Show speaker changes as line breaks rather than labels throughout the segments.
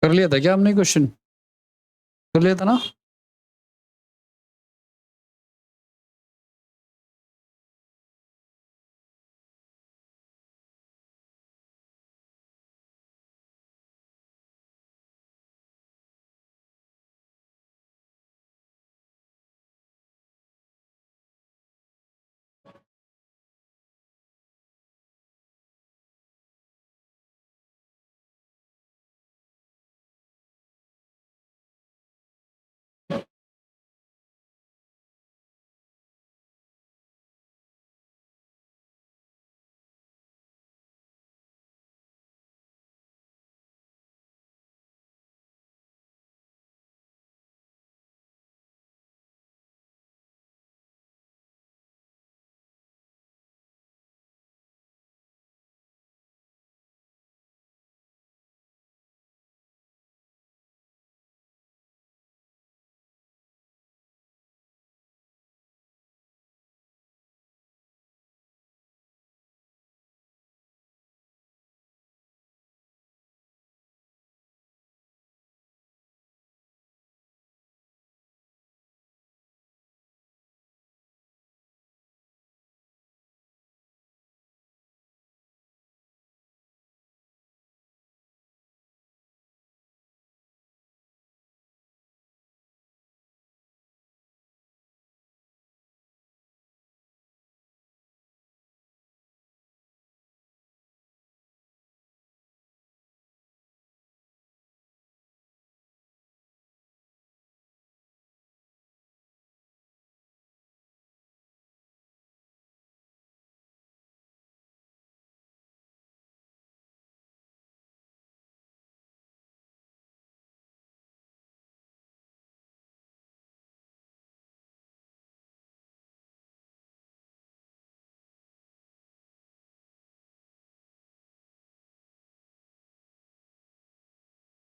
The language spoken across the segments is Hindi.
कर लिया था क्या आपने क्वेश्चन? कर लिया था ना?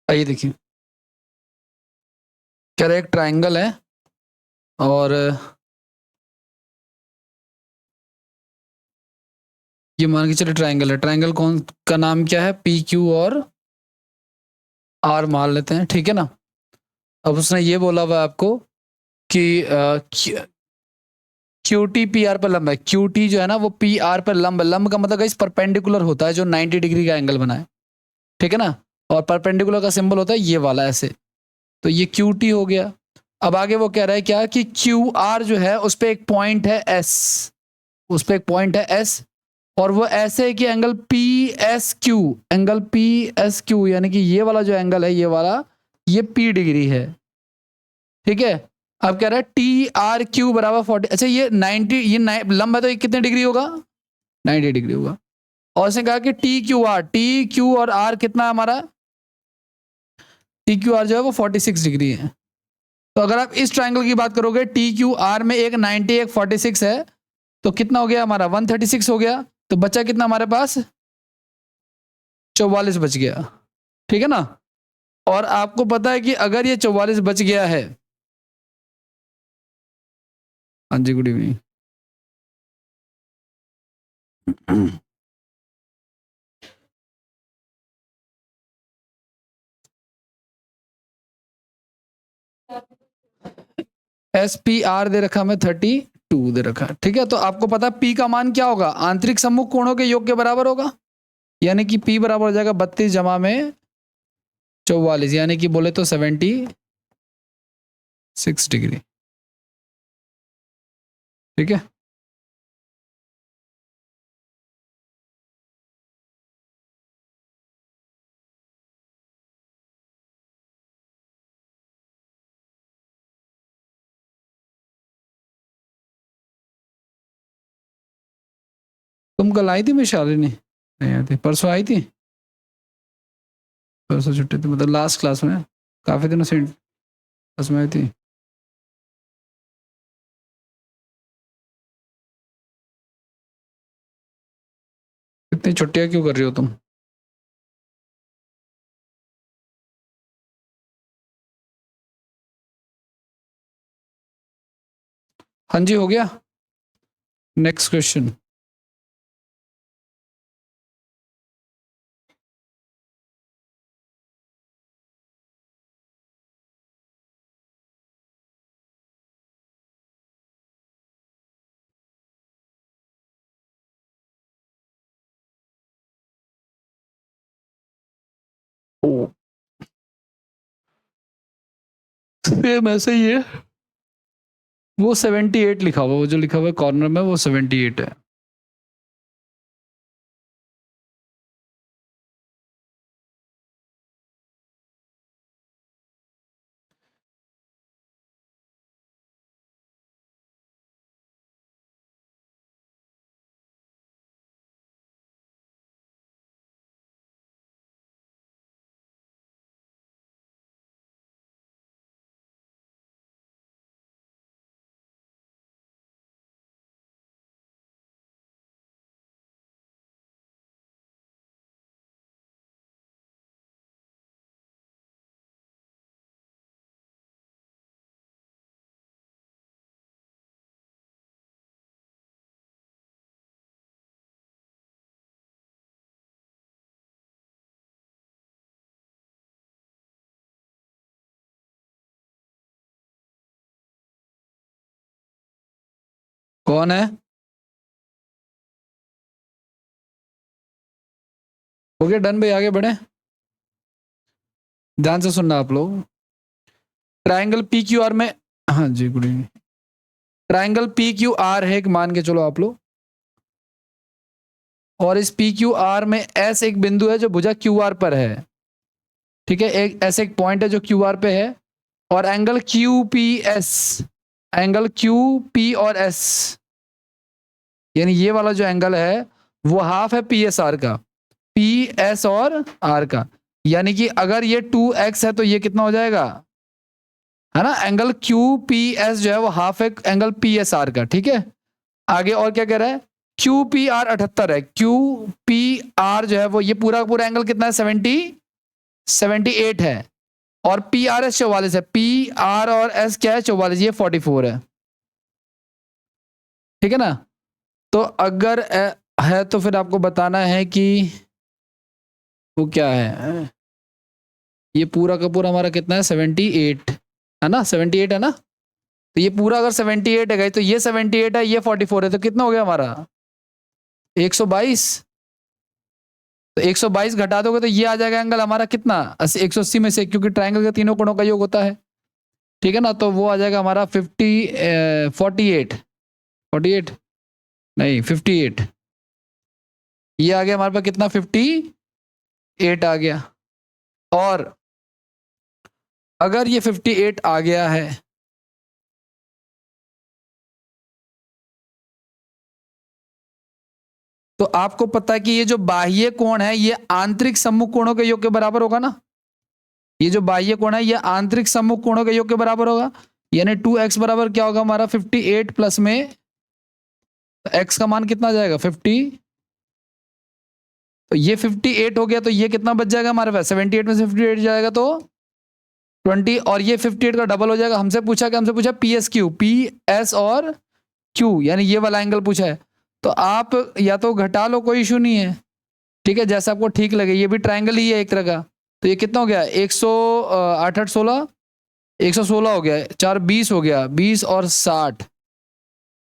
आइए देखिए, कह रहे एक ट्राइंगल है और ये मान के चलिए ट्राइंगल है। ट्राइंगल कौन का नाम क्या है? पी क्यू और आर मान लेते हैं, ठीक है ना। अब उसने ये बोला हुआ आपको कि क्यू टी पी आर पर लंब है। क्यू टी जो है ना वो पी आर पर लंब, लंब का मतलब इस परपेंडिकुलर होता है जो 90 डिग्री का एंगल बनाए, ठीक है ना। और परपेंडिकुलर का सिंबल होता है ये वाला ऐसे, तो ये क्यू टी हो गया। अब आगे वो कह रहा है क्या कि क्यू आर जो है उस पर एक पॉइंट है एस, उस पर एक पॉइंट है एस, और वो ऐसे है कि angle P S Q, angle P S Q यानी कि ये वाला जो एंगल है ये वाला, ये पी डिग्री है, ठीक है। अब कह रहा है टी आर क्यू बराबर 40। अच्छा ये 90, ये लंब है तो ये कितने डिग्री होगा? 90 डिग्री होगा। और उसने कहा कि T Q R, T Q और आर कितना है हमारा? टी क्यू आर जो है वो 46 डिग्री है। तो अगर आप इस ट्राइंगल की बात करोगे, टी क्यू आर में एक 90 एक 46 है, तो कितना हो गया हमारा? 136 हो गया। तो बचा कितना हमारे पास? 44 बच गया, ठीक है ना। और आपको पता है कि अगर ये 44 बच गया है, हाँ जी good evening. S P R दे रखा हमें 32 दे रखा, ठीक है। तो आपको पता है पी का मान क्या होगा? आंतरिक सम्मुख कोणों के योग के बराबर होगा, यानी कि पी बराबर हो जाएगा 32 जमा में 44, यानी कि बोले तो 76 डिग्री, ठीक है। तुम कल आई थी मिशालिनी? नहीं आई थी, परसों आई थी। परसों छुट्टी थी मतलब लास्ट क्लास में, काफी दिनों से क्लास में आई थी। इतनी छुट्टियां क्यों कर रही हो तुम? हाँ जी हो गया। Next question. सेम ऐसे ही है, वो 78 लिखा हुआ, वो जो लिखा हुआ है कॉर्नर में वो 78 है। कौन है? हो गया डन भाई, आगे बढ़े। ध्यान से सुनना आप लोग। ट्राइंगल पी क्यू आर में, हाँ जी good evening. Triangle P Q R है, मान के चलो आप लोग, और इस पी क्यू आर में एस एक बिंदु है जो भुजा क्यू आर पर है। ठीक है, एक ऐसे एक पॉइंट है जो क्यू आर पे है, और angle Q P S, angle Q P और एस, यानी ये वाला जो एंगल है वो हाफ है पी एस आर का, पी एस और आर का। यानी कि अगर ये 2x है तो ये कितना हो जाएगा, है ना, एंगल क्यू पी एस जो है वो हाफ है एंगल पी एस आर का। ठीक है, आगे और क्या कह रहा है, क्यू पी आर 78 है, क्यू पी आर जो है वो ये पूरा पूरा एंगल कितना है, 78 है, और पी आर एस 44 है, पी आर और एस क्या है, 44, ये 44 है। ठीक है ना, तो अगर है तो फिर आपको बताना है कि वो क्या है, ये पूरा का पूरा हमारा कितना है, 78 है ना, 78 है ना, तो ये पूरा अगर 78 है तो ये 78 है, ये 44 है, तो कितना हो गया हमारा 122। तो 122 घटा दोगे तो ये आ जाएगा एंगल हमारा कितना, 180 में से, क्योंकि ट्राइंगल के तीनों कोणों का योग होता है। ठीक है ना, तो वो आ जाएगा हमारा 48, 48 नहीं 58, ये आ गया हमारे पास कितना, 58 आ गया। और अगर ये 58 आ गया है तो आपको पता है कि ये जो बाह्य कोण है ये आंतरिक सम्मुख कोणों के योग के बराबर होगा ना, ये जो बाह्य कोण है ये आंतरिक सम्मुख कोणों के योग के बराबर होगा। यानी 2x बराबर क्या होगा हमारा, 58 प्लस में x का मान कितना जाएगा, 50, तो ये 58 हो गया, तो ये कितना बच जाएगा हमारे पास, 78 में से 58 जाएगा तो 20, और ये 58 का डबल हो जाएगा। हमसे पूछा P S Q, P S और क्यू, यानी ये वाला एंगल पूछा है, तो आप या तो घटा लो, कोई इशू नहीं है। ठीक है, जैसा आपको ठीक लगे, ये भी ट्राइंगल ही है एक तरह का। तो ये कितना हो गया, 100 116 हो गया, 4 20 हो गया, 20 और 60,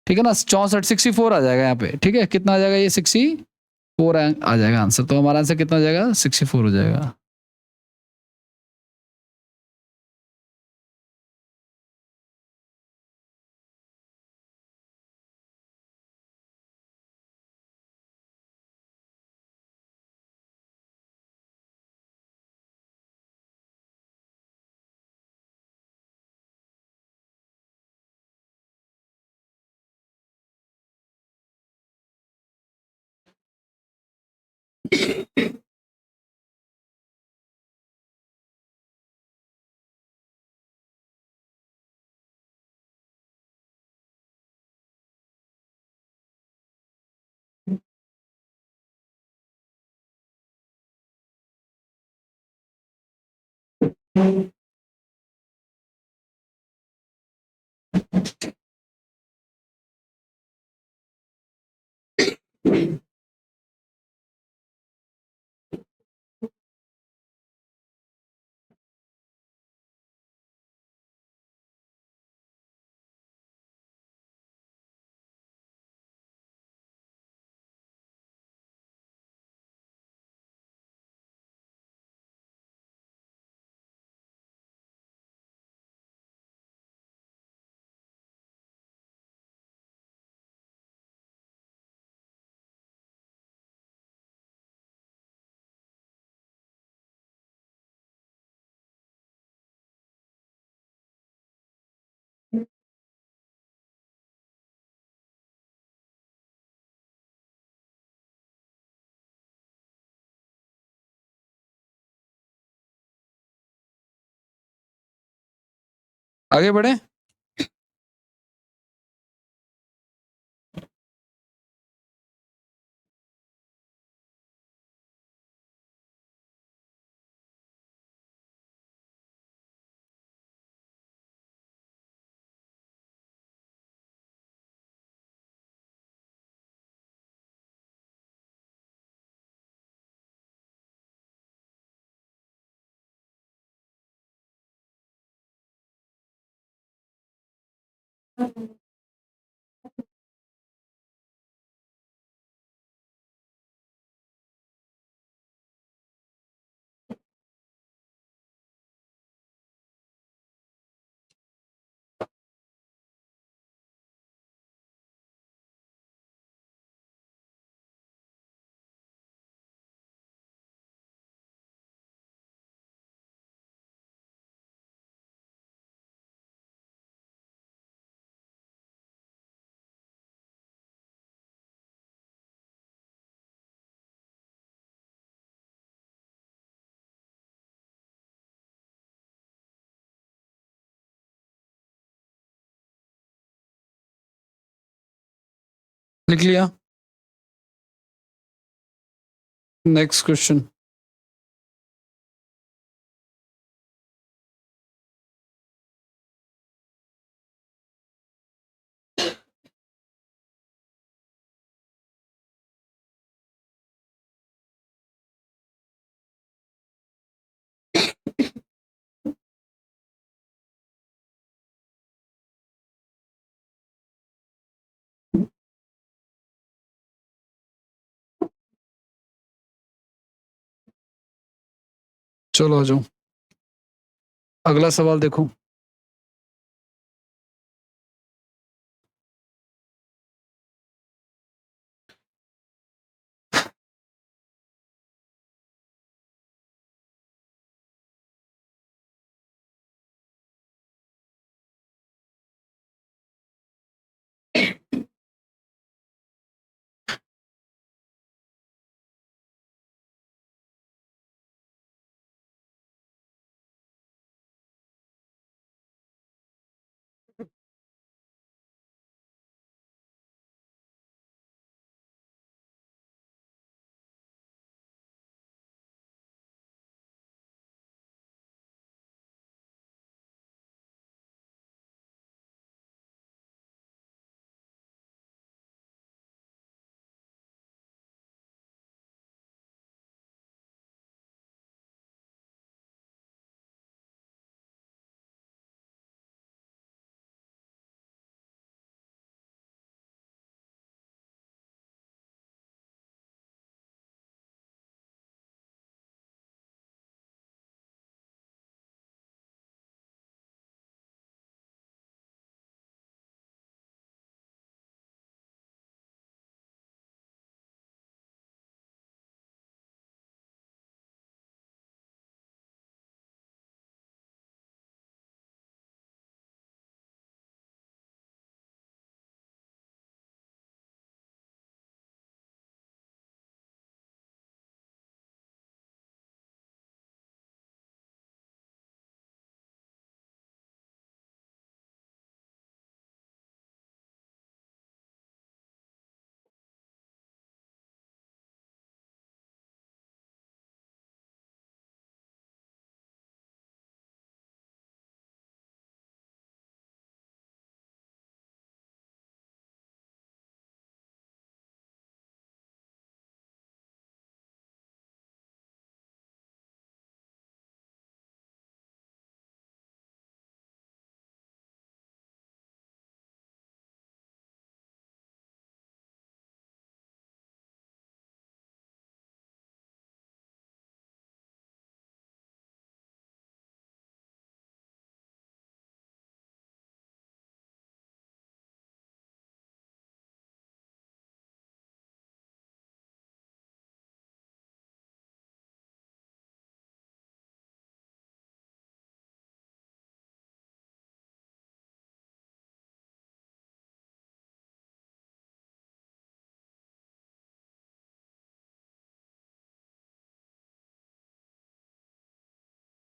ठीक है ना, 64 64 आ जाएगा यहाँ पे। ठीक है, कितना आ जाएगा ये 64 आ जाएगा आंसर, तो हमारा आंसर कितना हो जाएगा, 64 हो जाएगा। आगे बढ़े। लिख लिया। Next question. चलो आ जाओ, अगला सवाल देखो।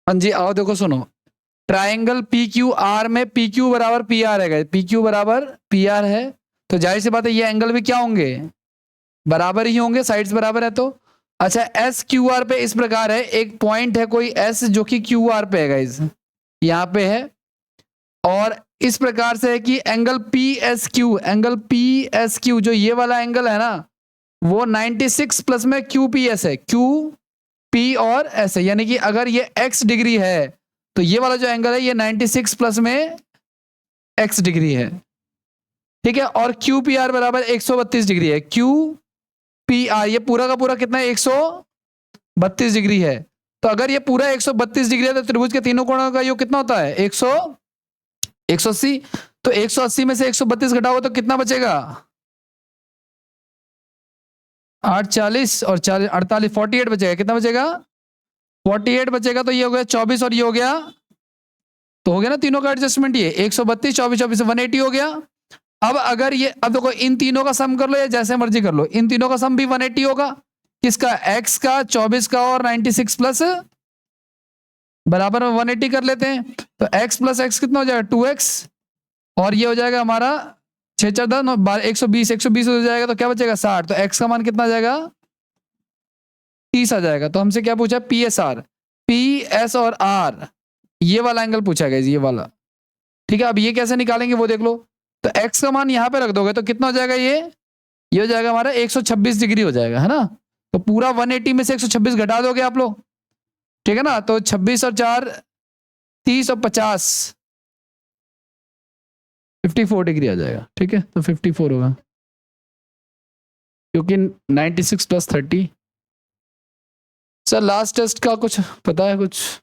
हाँ जी, आओ देखो सुनो। ट्राइंगल पी क्यू आर में पी क्यू बराबर पी आर है, पी क्यू बराबर पी आर है, तो जाहिर सी बात है ये एंगल भी क्या होंगे, बराबर ही होंगे, साइड्स बराबर है तो। अच्छा एस क्यू आर पे इस प्रकार है, एक पॉइंट है कोई एस जो कि क्यू आर पे है गाइस, यहाँ पे है, और इस प्रकार से है कि angle P S Q, angle P S Q जो ये वाला एंगल है ना, वो 96 प्लस में क्यू पी एस है, क्यू पी और एस है, यानी कि अगर ये एक्स डिग्री है तो ये वाला जो एंगल है ये 96 प्लस में एक्स डिग्री है, ठीक है। और क्यू पी आर बराबर 132 डिग्री है, क्यू पी आर ये पूरा का पूरा कितना है, 132 डिग्री है। तो अगर ये पूरा 132 डिग्री है तो त्रिभुज के तीनों कोणों का योग कितना होता है, 180। तो 180 में से 132 घटाओ तो कितना बचेगा, 840 और 40 48, 48 बचेगा, कितना बचेगा, 48 बचेगा। तो ये हो गया 24 और ये हो गया, तो हो गया ना तीनों का एडजस्टमेंट, ये 132 24 24 180 हो गया। अब अगर ये, अब देखो इन तीनों का सम कर लो या जैसे मर्जी कर लो, इन तीनों का सम भी 180 होगा, किसका, एक्स का, 24 का और 96 प्लस बराबर में 180 कर लेते हैं, तो x प्लस एक्स कितना हो जाएगा, 2x, और ये हो जाएगा हमारा 6 4 10 12 120, 120 हो जाएगा तो क्या बचेगा 60, तो x का मान कितना आ जाएगा 30 आ जाएगा। तो हमसे क्या पूछा, P S R, P S और आर, ये वाला एंगल पूछा गया, ये वाला, ठीक है। अब ये कैसे निकालेंगे वो देख लो, तो x का मान यहाँ पे रख दोगे तो कितना हो जाएगा, ये हो जाएगा हमारा 126 डिग्री हो जाएगा, है ना। तो पूरा 180 में से 126 घटा दोगे आप लोग, ठीक है ना, तो 26 और 4 30 और 50 54 डिग्री आ जाएगा, ठीक है। तो 54 होगा क्योंकि 96 प्लस 30। सर लास्ट टेस्ट का कुछ पता है कुछ,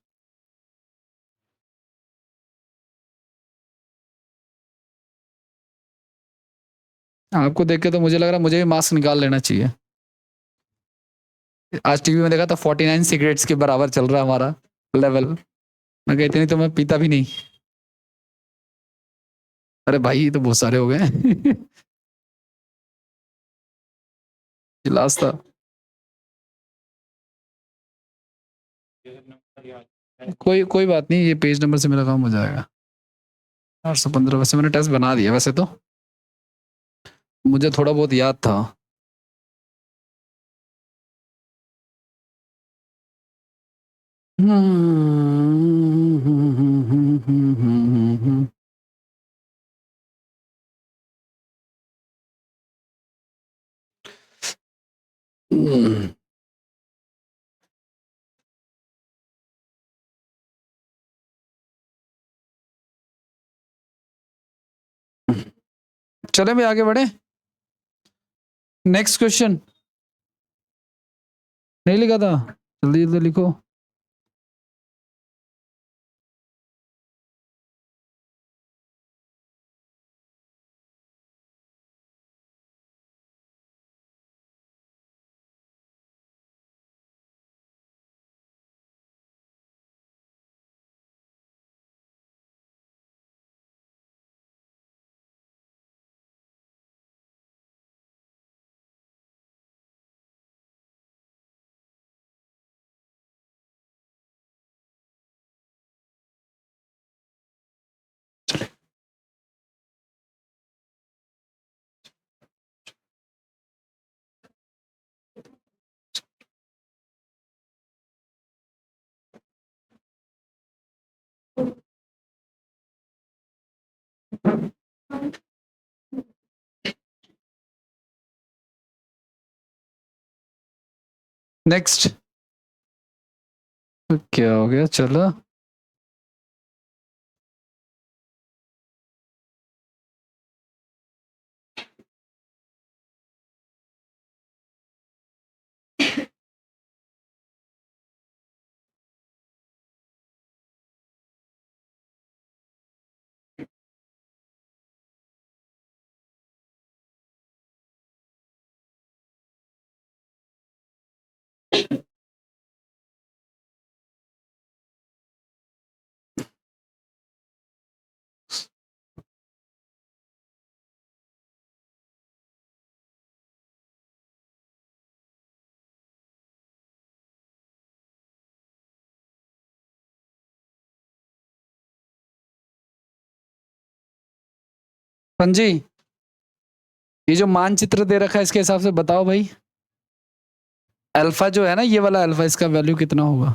आपको देख के तो मुझे लग रहा है मुझे भी मास्क निकाल लेना चाहिए। आज टीवी में देखा था 49 सिगरेट्स के बराबर चल रहा है हमारा लेवल, मैं कहा इतनी तो मैं पीता भी नहीं। अरे भाई ये तो बहुत सारे हो गए लास्ट था, कोई कोई बात नहीं, ये पेज नंबर से मेरा काम हो जाएगा। 815 वैसे मैंने टेस्ट बना दिया वैसे तो, मुझे थोड़ा बहुत याद था। चले भी आगे बढ़े, नेक्स्ट क्वेश्चन, नहीं लिखा था, जल्दी जल्दी लिखो। नेक्स्ट क्या हो गया, चलो पंजी, ये जो मानचित्र दे रखा है इसके हिसाब से बताओ भाई, अल्फा जो है ना, ये वाला अल्फा, इसका वैल्यू कितना होगा?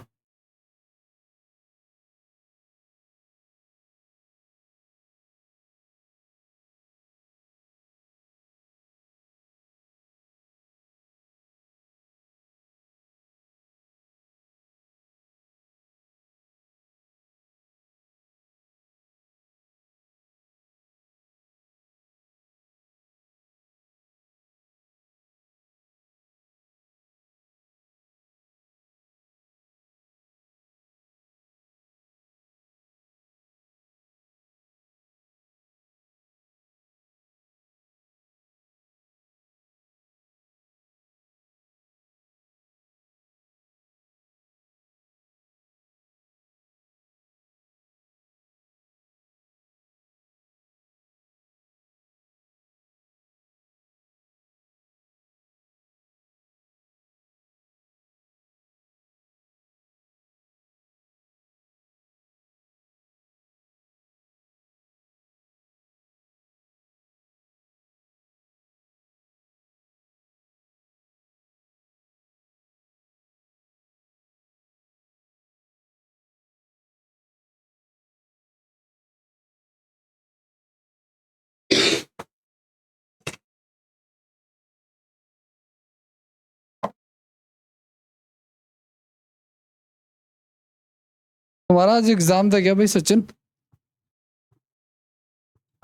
तुम्हारा आज एग्जाम था क्या भाई सचिन?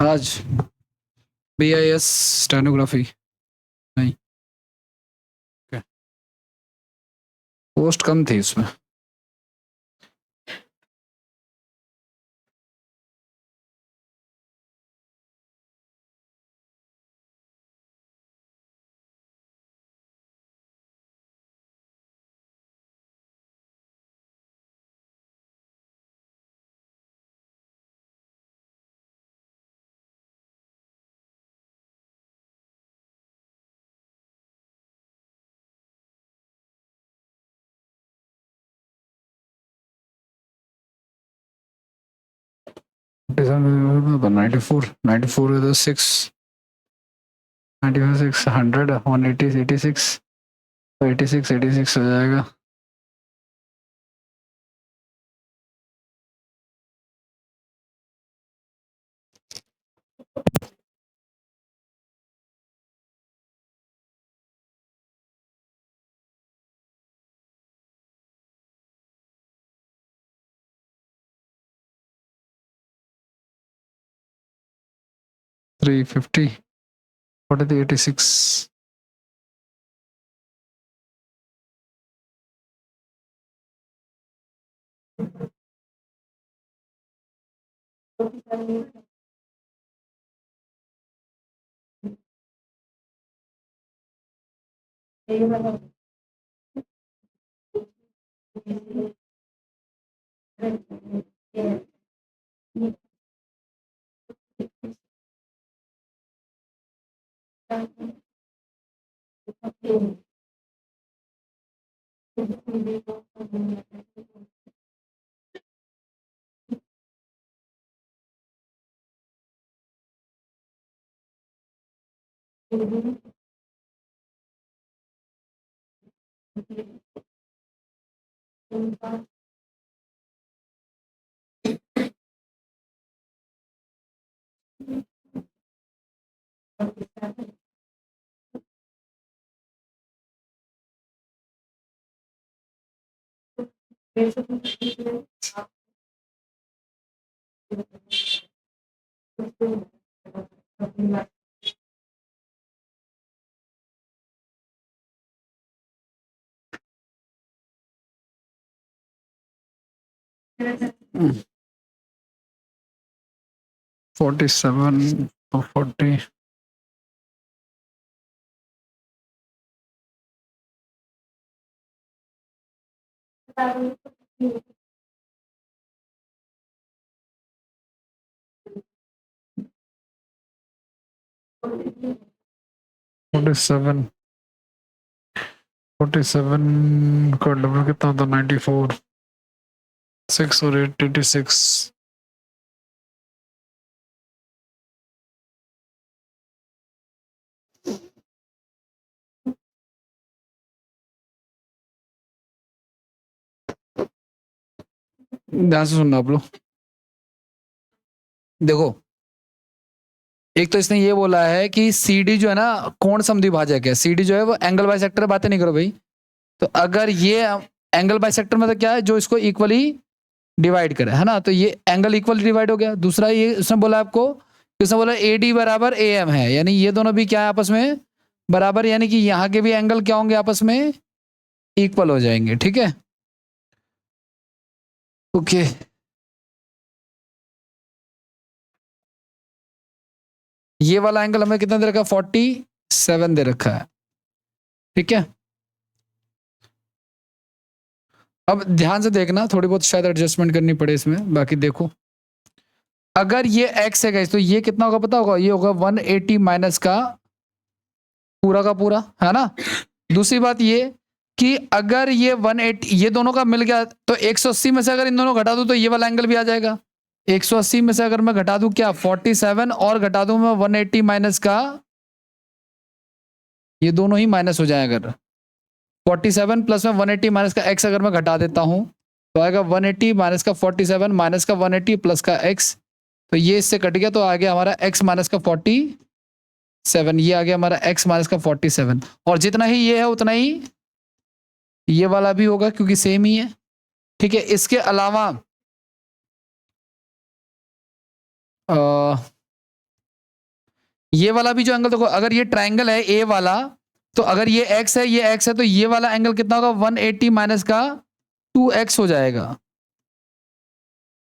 आज BIS स्टेनोग्राफी? नहीं, पोस्ट कम थी उसमें। $94 is the 6, 95 6 100 180 86, 86 86 हो जाएगा। $350, what is the 86? Mm. 47 or 40. $47 का डबल कितना होता? 94 6 और 8 86। ध्यान से सुनना आप लोग। देखो, एक तो इसने ये बोला है कि सी डी जो है ना कोण समद्विभाजक है, सी डी जो है वो एंगल बाइसेक्टर, बातें नहीं करो भाई। तो अगर ये एंगल बाइसेक्टर मतलब क्या है, जो इसको इक्वली डिवाइड करे, है ना, तो ये एंगल इक्वल डिवाइड हो गया। दूसरा ये उसने बोला आपको, उसने बोला ए डी बराबर ए एम है, यानी ये दोनों भी क्या है आपस में बराबर, यानी कि यहाँ के भी एंगल क्या होंगे आपस में इक्वल हो जाएंगे, ठीक है। ओके, ये वाला एंगल हमें कितना दे रखा है, 47 दे रखा है, ठीक है। अब ध्यान से देखना, थोड़ी बहुत शायद एडजस्टमेंट करनी पड़े इसमें, बाकी देखो। अगर ये x है गाइस, तो ये कितना होगा पता होगा, ये होगा 180 माइनस का पूरा, है ना। दूसरी बात ये कि अगर ये 180 ये दोनों का मिल गया, तो 180 में से अगर इन दोनों घटा दूं तो ये वाला एंगल भी आ जाएगा। 180 में से अगर मैं घटा दूं क्या 47, और घटा दूं मैं 180 माइनस का, ये दोनों ही माइनस हो जाए। अगर 47 प्लस में 180 माइनस का x अगर मैं घटा देता हूं, तो आएगा 180 माइनस का 47 माइनस का 180 प्लस का x, तो ये इससे कट गया, तो आ गया हमारा x माइनस का 47, ये आ गया हमारा x माइनस का 47। और जितना ही ये है उतना ही ये वाला भी होगा, क्योंकि सेम ही है, ठीक है। इसके अलावा ये वाला भी जो एंगल देखो, अगर ये ट्राइंगल है ए वाला, तो अगर ये x है, ये x है, तो ये वाला एंगल कितना होगा 180 माइनस का 2x हो जाएगा,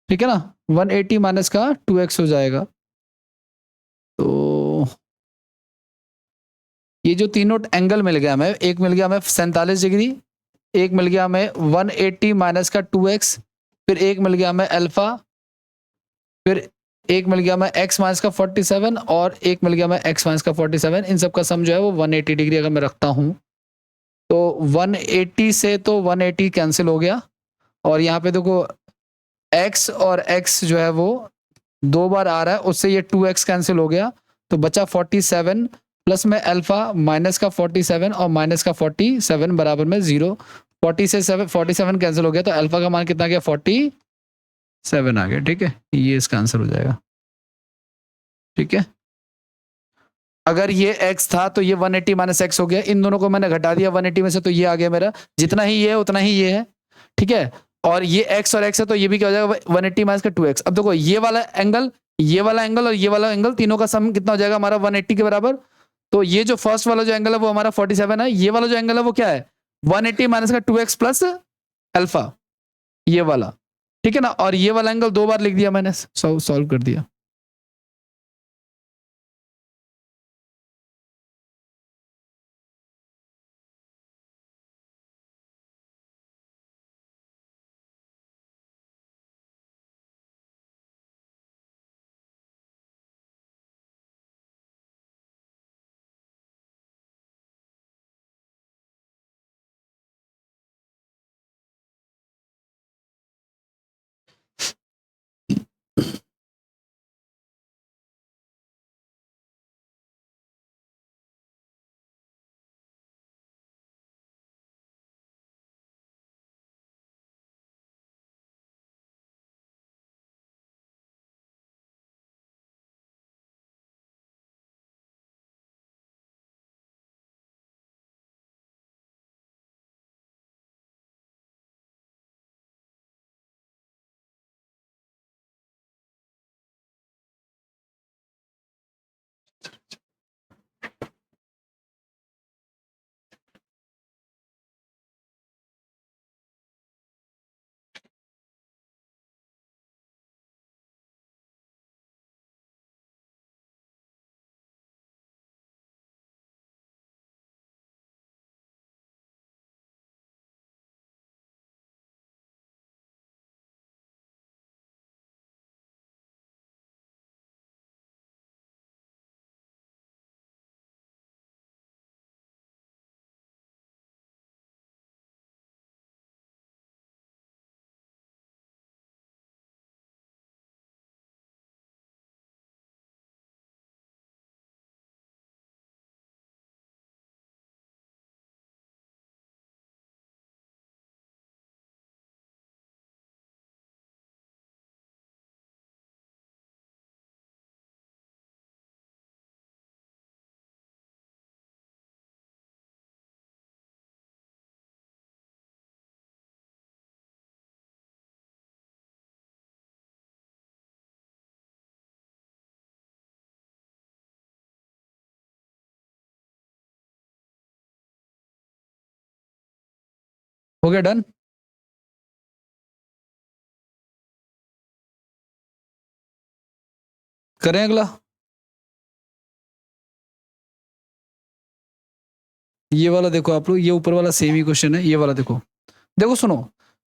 ठीक है ना। 180 माइनस का 2x हो जाएगा। तो ये जो तीनों एंगल मिल गया हमें, एक मिल गया हमें 47 डिग्री, एक मिल गया हमें 180 माइनस का 2x, फिर एक मिल गया हमें अल्फा, फिर एक मिल गया हमें x माइनस का 47, और एक मिल गया हमें x माइनस का 47। इन सब का सम जो है वो 180 डिग्री अगर मैं रखता हूं, तो 180 से तो 180 कैंसिल हो गया, और यहाँ पे देखो x और x जो है वो 2 बार आ रहा है, उससे ये 2x कैंसिल हो गया, तो बचा 47 प्लस में अल्फा माइनस का 47 और माइनस का 47 बराबर में 0। 47 कैंसिल हो गया, तो अल्फा का मान कितना गया 47 आ गया, ठीक है। ये इसका आंसर हो जाएगा, ठीक है। अगर ये x था तो ये 180 माइनस एक्स हो गया, इन दोनों को मैंने घटा दिया 180 में से, तो ये आ गया मेरा, जितना ही ये है उतना ही ये है, ठीक है। और ये x और x है, तो ये भी क्या हो जाएगा 180 माइनस का 2x। अब देखो ये वाला एंगल, ये वाला एंगल और ये वाला एंगल, तीनों का सम कितना हो जाएगा हमारा 180 के बराबर। तो ये जो फर्स्ट वाला जो एंगल है वो हमारा 47 है, ये वाला जो एंगल है वो क्या है 180 माइनस का 2x प्लस अल्फा, ये वाला, ठीक है ना। और ये वाला एंगल 2 बार लिख दिया मैंने, सॉल्व कर दिया। हो गया डन। करें अगला। ये वाला देखो आप लोग, ये ऊपर वाला सेम ही क्वेश्चन है, ये वाला देखो। देखो सुनो,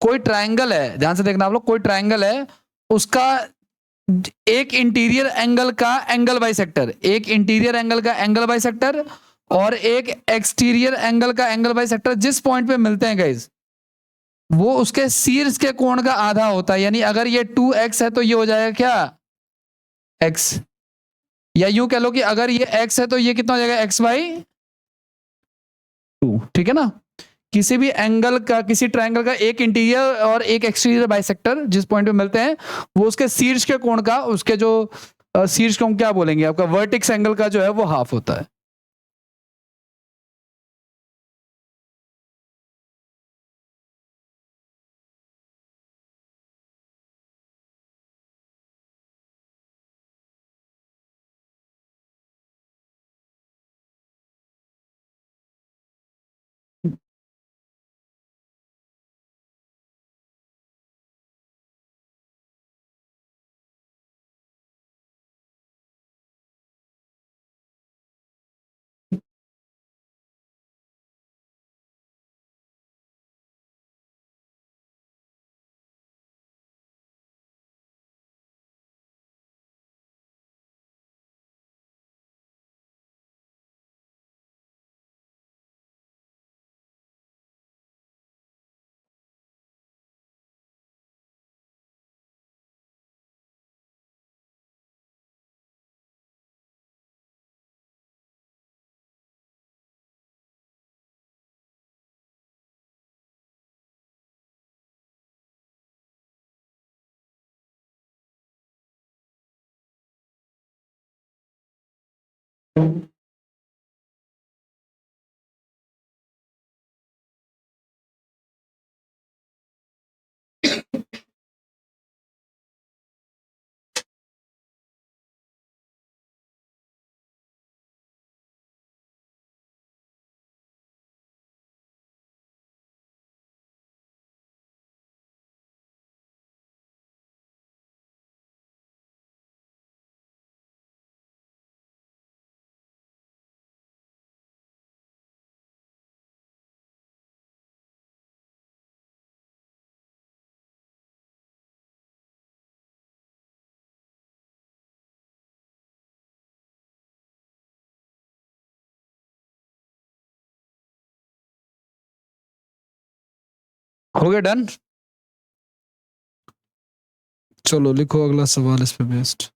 कोई ट्रायंगल है, ध्यान से देखना आप लोग, कोई ट्रायंगल है, उसका एक इंटीरियर एंगल का एंगल बाइसेक्टर, एक इंटीरियर एंगल का एंगल बाइसेक्टर और एक एक्सटीरियर एंगल का एंगल बाइसेक्टर जिस पॉइंट पे मिलते हैं गाइस, वो उसके शीर्ष के कोण का आधा होता है। यानी अगर ये 2x है तो ये हो जाएगा क्या, x। या यूं कह लो कि अगर ये x है तो ये कितना हो जाएगा, x/2। ठीक है ना। किसी भी एंगल का, किसी ट्रायंगल का एक इंटीरियर और एक एक्सटीरियर बाइसेक्टर जिस पॉइंट पे मिलते हैं, वो उसके शीर्ष के कोण का, उसके जो शीर्ष कोण क्या बोलेंगे आपका, वर्टेक्स एंगल का जो है वो हाफ होता है। हो गया डन। चलो लिखो अगला सवाल इस पे बेस्ड।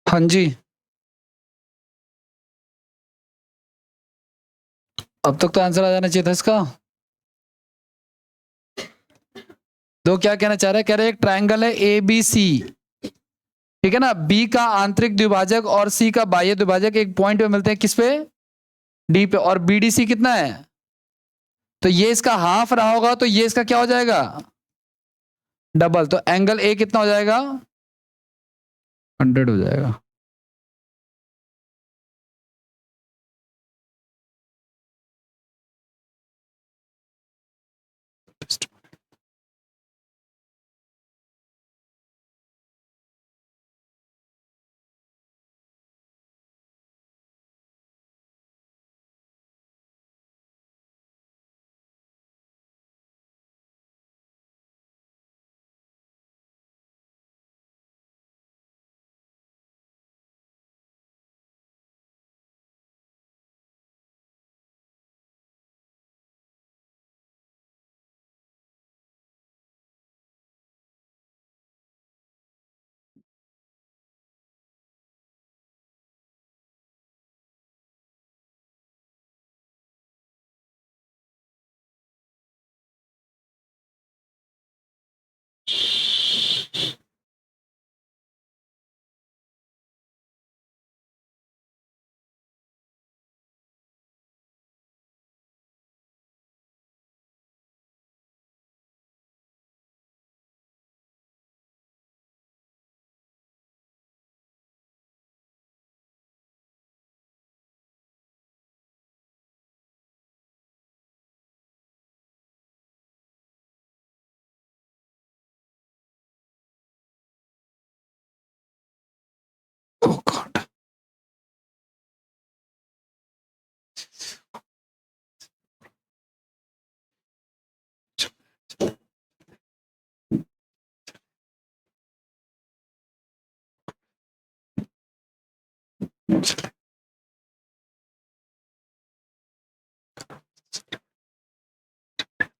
हाँ जी, अब तक तो आंसर आ जाना चाहिए था इसका। तो क्या कहना चाह रहे हैं, कह रहे हैं एक ट्रायंगल है ए बी सी, ठीक है ना, बी का आंतरिक द्विभाजक और सी का बाह्य द्विभाजक एक पॉइंट पे मिलते हैं, किस पे, डी पे, और बीडीसी कितना है, तो ये इसका हाफ रहा होगा, तो ये इसका क्या हो जाएगा, डबल। तो एंगल ए कितना हो जाएगा, 100 हो जाएगा।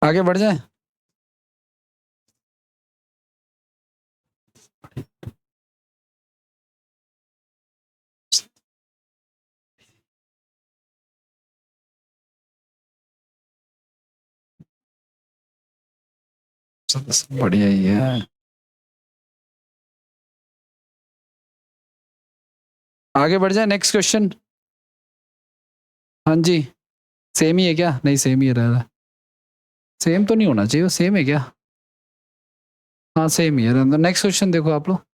आगे बढ़ जाए। सबसे बढ़िया ही है। आगे बढ़ जाए, नेक्स्ट क्वेश्चन। हाँ जी, सेम ही है क्या? नहीं, सेम ही रह रहा है। सेम तो नहीं होना चाहिए, वो सेम है क्या? हाँ सेम ही है। नेक्स्ट क्वेश्चन देखो आप लोग।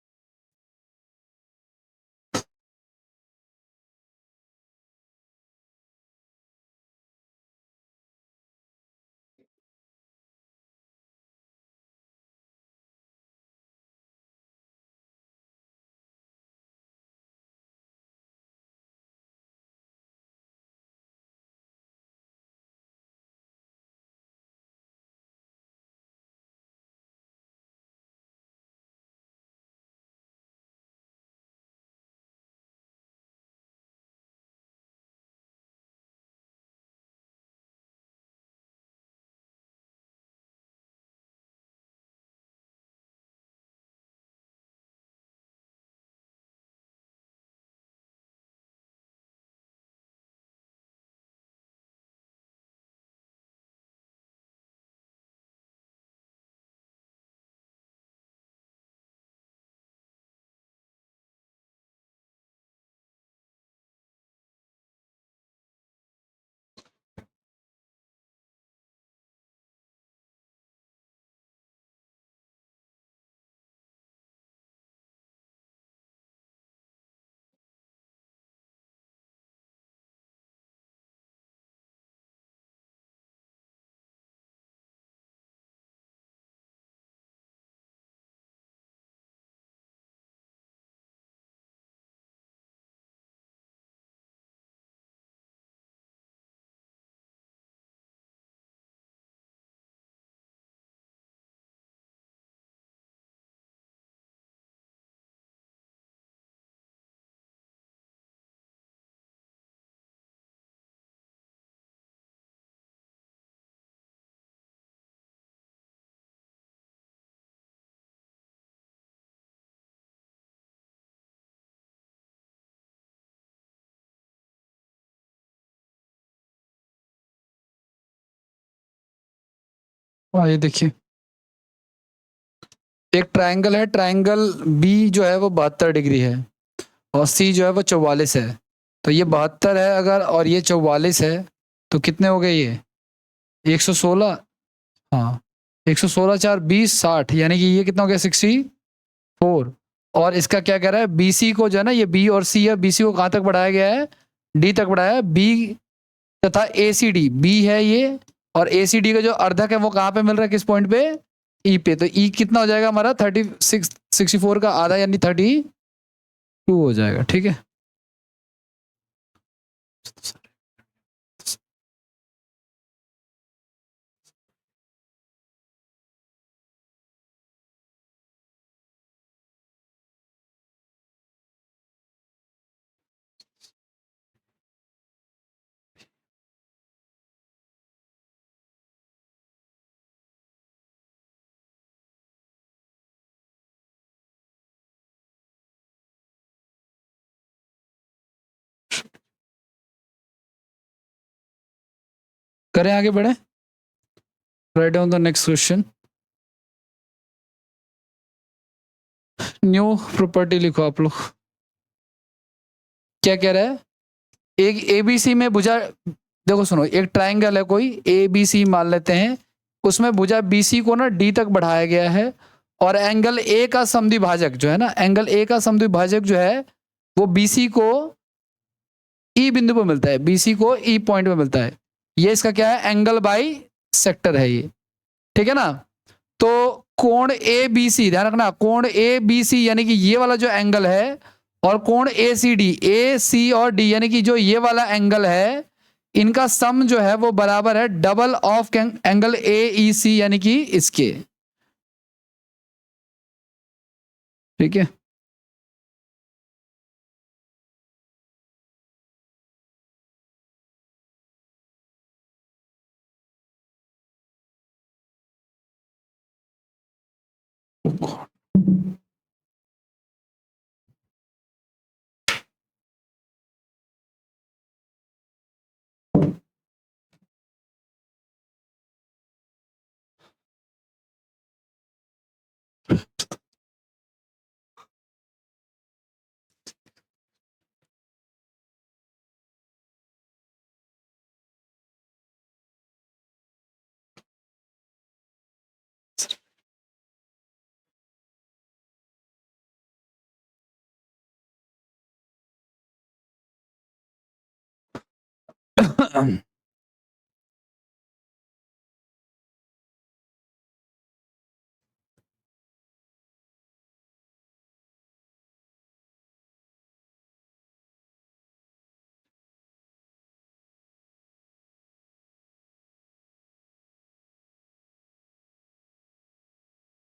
ये देखिए, एक ट्रायंगल है, ट्रायंगल बी जो है वो 72 डिग्री है और सी जो है वो 44 है। तो ये 72 है अगर, और ये 44 है, तो कितने हो गए ये? 116। हाँ, 116 4 20 60, यानी कि ये कितना हो गया? 64। और इसका क्या कह रहा है? बीसी को जो है ना, ये बी और सी है, बीसी को कहाँ तक बढ़ाया गया है? डी तक बढ़ाया है। बी तथा ए सी डी, बी है ये, और ए सी डी का जो अर्धक है वो कहाँ पे मिल रहा है? किस पॉइंट पे? ई पे। तो ई कितना हो जाएगा हमारा? 64 का आधा यानी 32 हो जाएगा। ठीक है, करें आगे बढ़े। Write down the next question. New property लिखो आप लोग। क्या कह रहा है? एक एबीसी में भुजा, देखो सुनो, एक ट्राइंगल है कोई ए बी सी मान लेते हैं, उसमें भुजा बीसी को ना डी तक बढ़ाया गया है, और एंगल ए का समद्विभाजक जो है ना, एंगल ए का समद्विभाजक जो है वो बीसी को ई बिंदु पर मिलता है, बीसी को ई पॉइंट पे मिलता है। ये इसका क्या है? एंगल बाई सेक्टर है ये। ठीक है ना? तो कोण ए बी सी, ध्यान रखना, कोण ए बी सी यानी कि ये वाला जो एंगल है, और कोण ए सी डी, ए सी और डी यानी कि जो ये वाला एंगल है, इनका सम जो है वो बराबर है डबल ऑफ एंगल ए ई सी यानी कि इसके। ठीक है,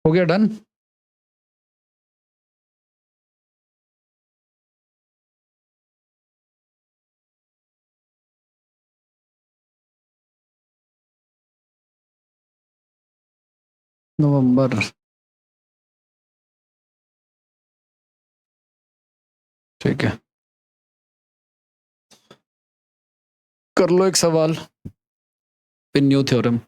हो गया डन। नवंबर, ठीक है, कर लो एक सवाल, पिन्यू थ्योरम।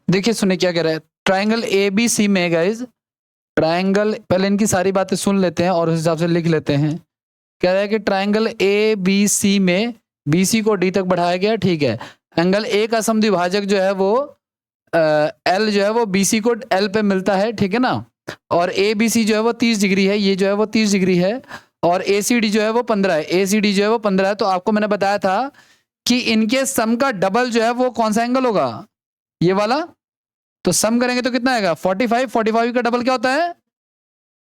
देखिए सुनिए क्या कह रहा है, ट्राइंगल ए बी सी में गाइज, ट्राइंगल, पहले इनकी सारी बातें सुन लेते हैं और उस हिसाब से लिख लेते हैं। कह रहा है कि ट्राइंगल ए बी सी में बी सी को डी तक बढ़ाया गया, ठीक है। एंगल ए का समद्विभाजक जो है वो एल जो है वो बी सी को एल पे मिलता है, ठीक है ना। और ए बी सी जो है वो 30 डिग्री है, ये जो है वो 30 डिग्री है। और ए सी डी जो है वो 15 है, ए सी डी जो है वो 15 है। तो आपको मैंने बताया था कि इनके सम का डबल जो है वो कौन सा एंगल होगा, ये वाला। तो सम करेंगे तो कितना आएगा 45, 45 का डबल क्या होता है।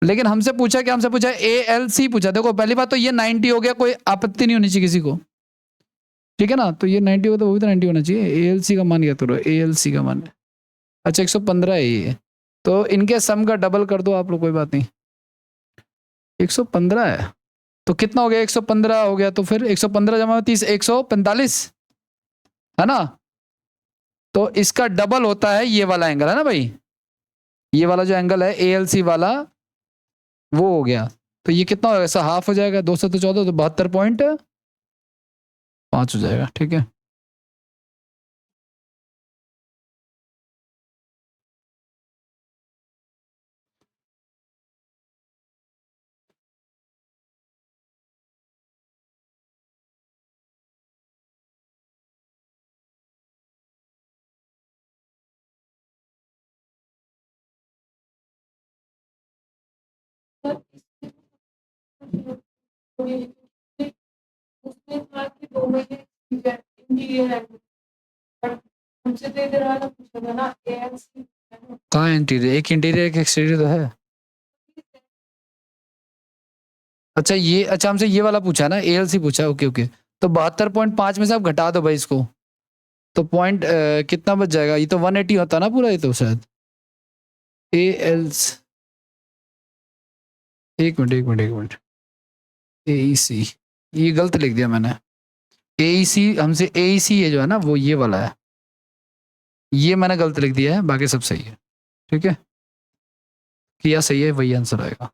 लेकिन हमसे पूछा क्या, हमसे पूछा ए एल सी पूछा। देखो पहली बात तो ये 90 हो गया, कोई आपत्ति नहीं होनी चाहिए किसी को, ठीक है ना। तो ये 90 हो तो वो भी तो 90 होना चाहिए। ए एल सी का मान क्या करो, ए एल सी का मान अच्छा 115 है ये, तो इनके सम का डबल कर दो आप लोग, कोई बात नहीं। 115 है तो कितना हो गया, 115 हो गया, तो फिर 115 जमा 30 145 है ना। तो इसका डबल होता है ये वाला एंगल, है ना भाई, ये वाला जो एंगल है ALC वाला वो हो गया। तो ये कितना होगा, ऐसा हाफ हो जाएगा, 2 से तो 14 तो 72.5 हो जाएगा, ठीक है। कहाँ इंटीरियर, एक इंटीरियर एक एक्सटीरियर तो है। अच्छा ये, अच्छा हमसे ये वाला पूछा ना, ALC पूछा, ओके ओके। तो 72.5 में से आप घटा दो भाई इसको, तो पॉइंट कितना बच जाएगा, ये तो 180 होता ना पूरा, ये तो शायद ALC, एक मिनट AEC, ये गलत लिख दिया मैंने। AEC हमसे AEC ये जो है ना वो ये वाला है, ये मैंने गलत लिख दिया है, बाकी सब सही है, ठीक है। किया सही है, वही आंसर आएगा।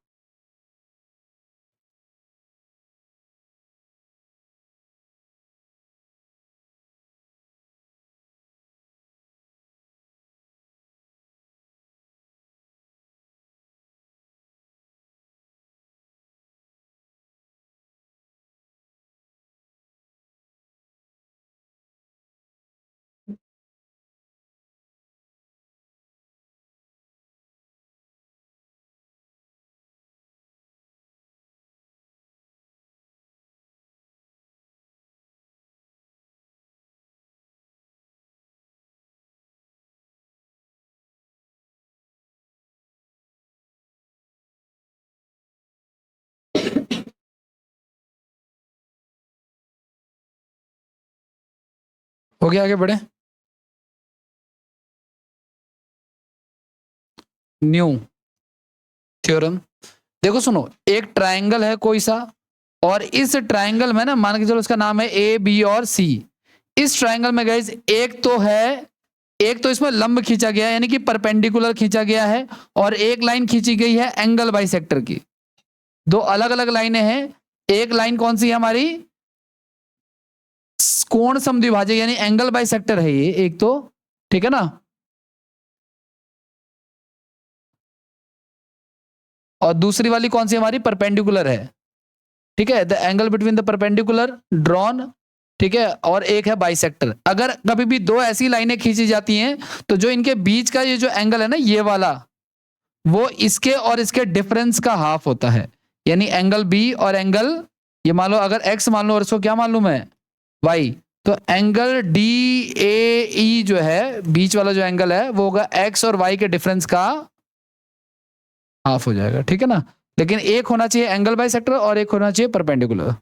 हो गया, आगे बढ़े। न्यू थ्योरम, देखो सुनो, एक ट्राइंगल है कोई सा, और इस ट्राइंगल में ना मान के चलो उसका नाम है A B और C। इस ट्राइंगल में गाइस एक तो है, एक तो इसमें लंब खींचा गया है यानी कि परपेंडिकुलर खींचा गया है, और एक लाइन खींची गई है एंगल बाइसेक्टर की। दो अलग अलग लाइनें हैं, एक लाइन कौन सी है हमारी, कोण समद्विभाजक यानी एंगल बाइसेक्टर है ये एक तो, ठीक है ना। और दूसरी वाली कौन सी हमारी परपेंडिकुलर है, ठीक है, the angle between the perpendicular drawn, ठीक है, और एक है बाइसेक्टर। अगर कभी भी दो ऐसी लाइनें खींची जाती हैं तो जो इनके बीच का ये जो एंगल है ना ये वाला, वो इसके और इसके डिफरेंस का हाफ होता है, यानी एंगल बी और एंगल, ये मान लो अगर एक्स मान लो और इसको क्या मालूम है वाई, तो एंगल डी ए ई जो है बीच वाला जो एंगल है वो होगा एक्स और वाई के डिफरेंस का हाफ हो जाएगा, ठीक है ना। लेकिन एक होना चाहिए एंगल बाई सेक्टर और एक होना चाहिए परपेंडिकुलर।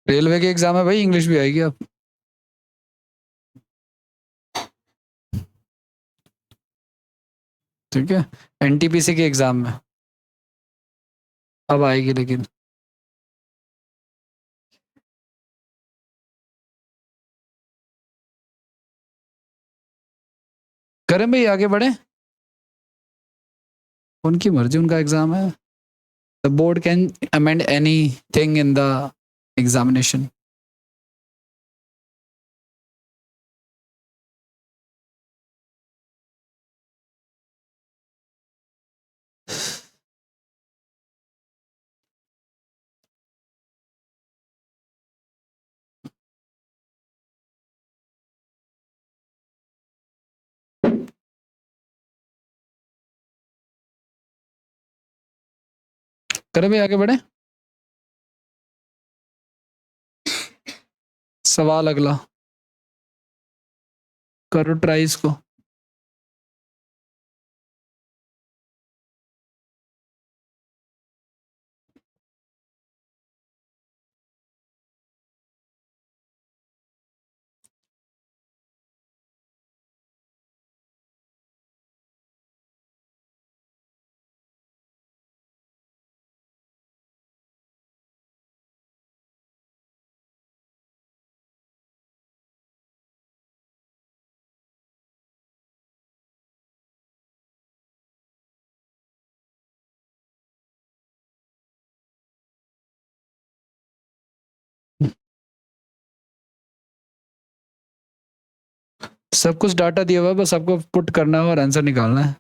रेलवे के एग्जाम है भाई, इंग्लिश भी आएगी आप, ठीक है। NTPC के एग्जाम में अब आएगी लेकिन। करें भाई, आगे बढ़े। उनकी मर्जी, उनका एग्जाम है। The board can amend any thing in the examination. करें भाई, आगे बढ़े। सवाल अगला, करो ट्राई इसको। सब कुछ डाटा दिया हुआ है, बस आपको पुट करना है और आंसर निकालना है।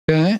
क्या है?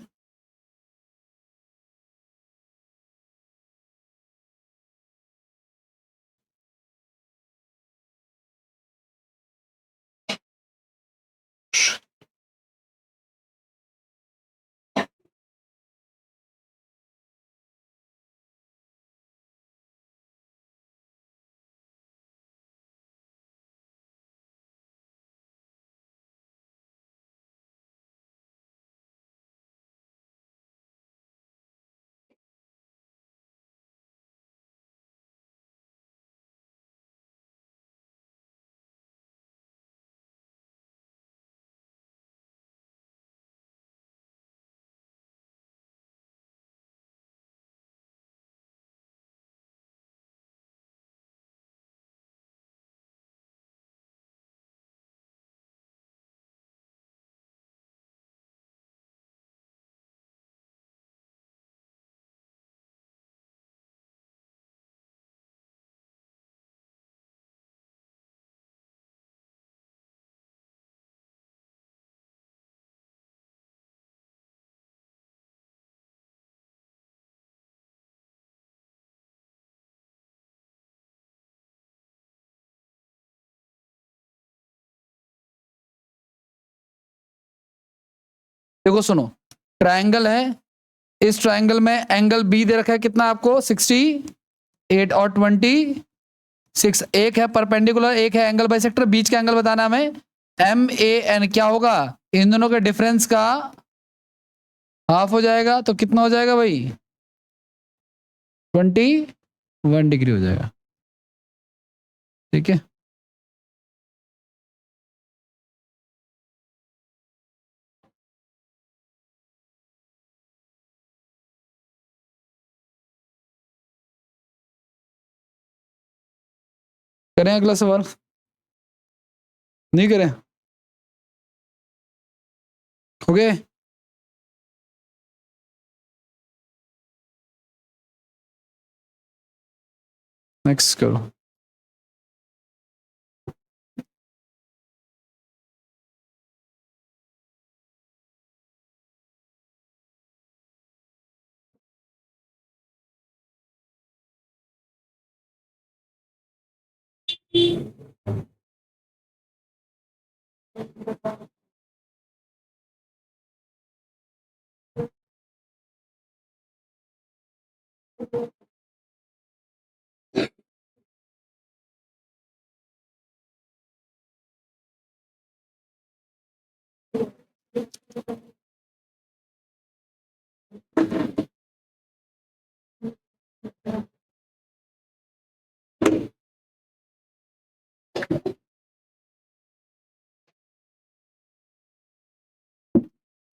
देखो सुनो, ट्रायंगल है, इस ट्रायंगल में एंगल बी दे रखा है कितना आपको, 68 और 26। एक है परपेंडिकुलर, एक है एंगल बाइसेक्टर, बीच का एंगल बताना हमें MAN। क्या होगा, इन दोनों के डिफरेंस का हाफ हो जाएगा, तो कितना हो जाएगा भाई, 21 डिग्री हो जाएगा। ठीक है, करें अगला सवाल, नहीं करें, हो गए। नेक्स्ट करो।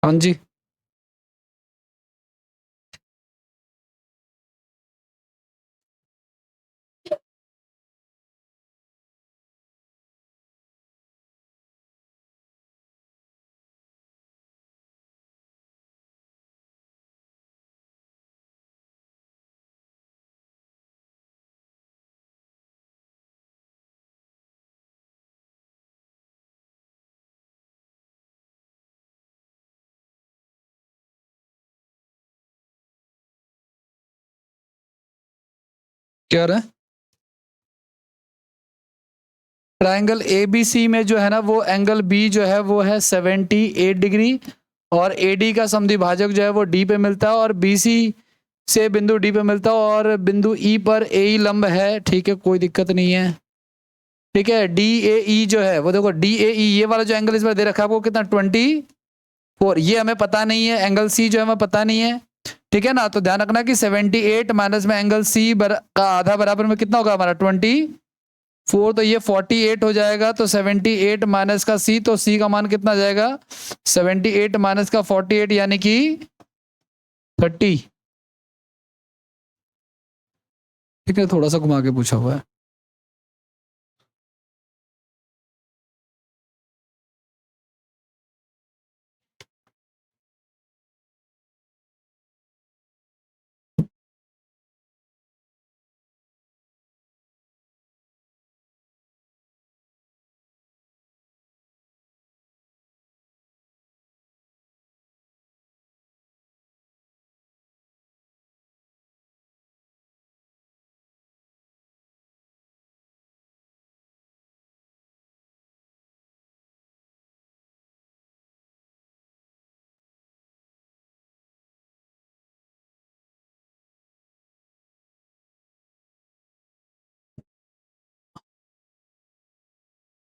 हाँ जी। क्या रहा है? ट्राइंगल ए बी सी में जो है ना, वो एंगल बी जो है वो है 78 डिग्री, और ए डी का समद्विभाजक जो है वो डी पे मिलता है, और बी सी से बिंदु डी पे मिलता है, और बिंदु ई पर ए ई लंब है। ठीक है, कोई दिक्कत नहीं है। ठीक है, डी ए ई जो है वो देखो, डी ए ई ये वाला जो एंगल इस पर दे रखा है आपको कितना, 24। ये हमें पता नहीं है, एंगल सी जो है हमें पता नहीं है। ठीक है ना, तो ध्यान रखना कि 78 माइनस में एंगल सी का आधा बराबर में कितना होगा हमारा, 24। तो ये 48 हो जाएगा, तो 78 माइनस का सी, तो सी का मान कितना जाएगा, 78 माइनस का 48 यानी कि 30। ठीक है, थोड़ा सा घुमा के पूछा हुआ है।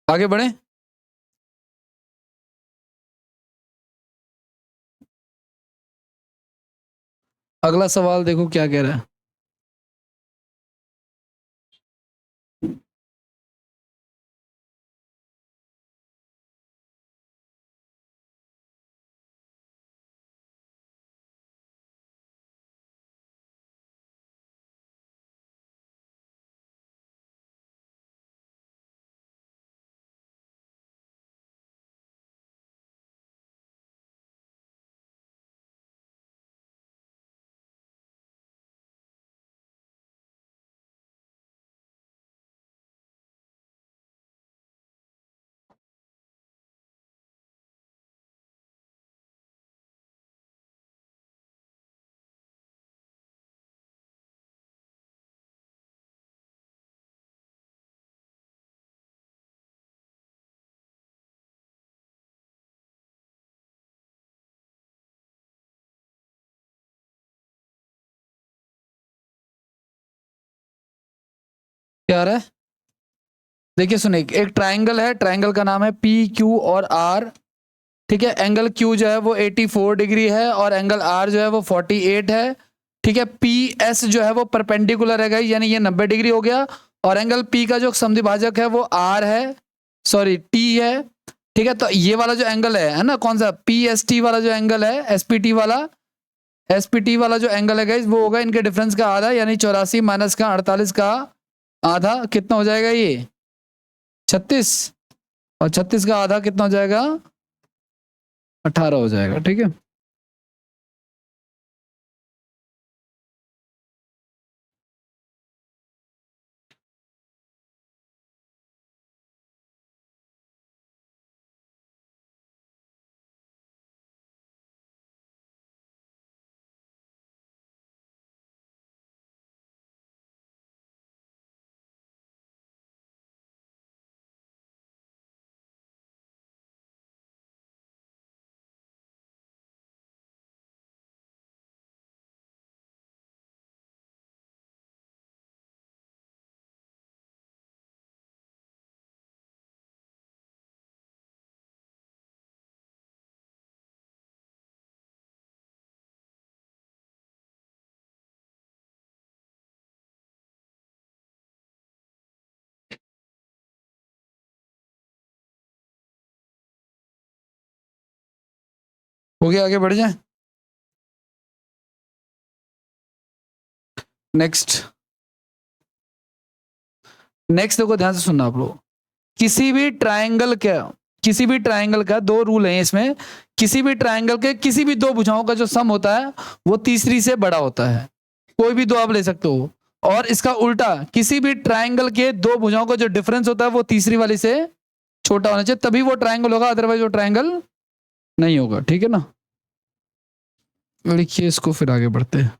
आगे बढ़े। अगला सवाल देखो क्या कह रहा है। क्या आ रहा है, देखिए सुनिए, एक ट्राइंगल है, ट्राइंगल का नाम है पी क्यू और आर। ठीक है, एंगल क्यू जो है वो 84 डिग्री है, और एंगल आर जो है वो 48 है। ठीक है, पी एस जो है वो परपेंडिकुलर है गाइस, यानी ये 90 डिग्री हो गया, और एंगल पी का जो समद्विभाजक है वो आर है, सॉरी टी है। ठीक है, तो ये वाला जो एंगल है ना, कौन सा, पी एस टी वाला जो एंगल है, एस पी टी वाला, एस पी टी वाला जो एंगल है गाइस, वो होगा इनके डिफरेंस का आधा, यानी 84 माइनस का 48 का आधा, कितना हो जाएगा ये, 36। और 36 का आधा कितना हो जाएगा, 18 हो जाएगा। ठीक है। हो गया, आगे बढ़ जाए। नेक्स्ट नेक्स्ट देखो, ध्यान से सुनना आप लोग। किसी भी ट्रायंगल का दो रूल हैं इसमें। किसी भी ट्रायंगल के किसी भी दो भुजाओं का जो सम होता है वो तीसरी से बड़ा होता है। कोई भी दो आप ले सकते हो। और इसका उल्टा, किसी भी ट्रायंगल के दो भुजाओं का जो डिफरेंस होता है वो तीसरी वाली से छोटा होना चाहिए, तभी वो ट्रायंगल होगा, अदरवाइज वो ट्रायंगल नहीं होगा। ठीक है ना। लिखिए इसको, फिर आगे बढ़ते हैं।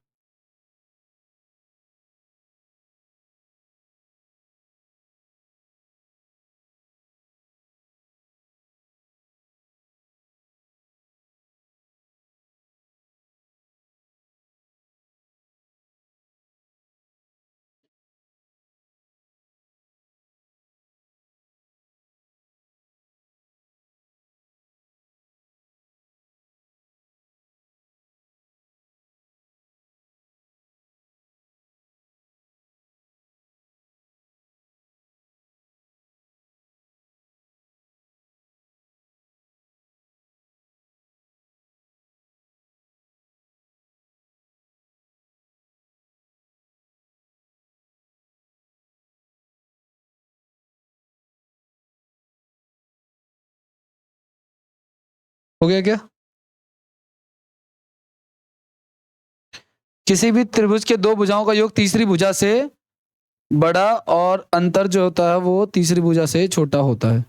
हो गया क्या? किसी भी त्रिभुज के दो भुजाओं का योग तीसरी भुजा से बड़ा और अंतर जो होता है वो तीसरी भुजा से छोटा होता है।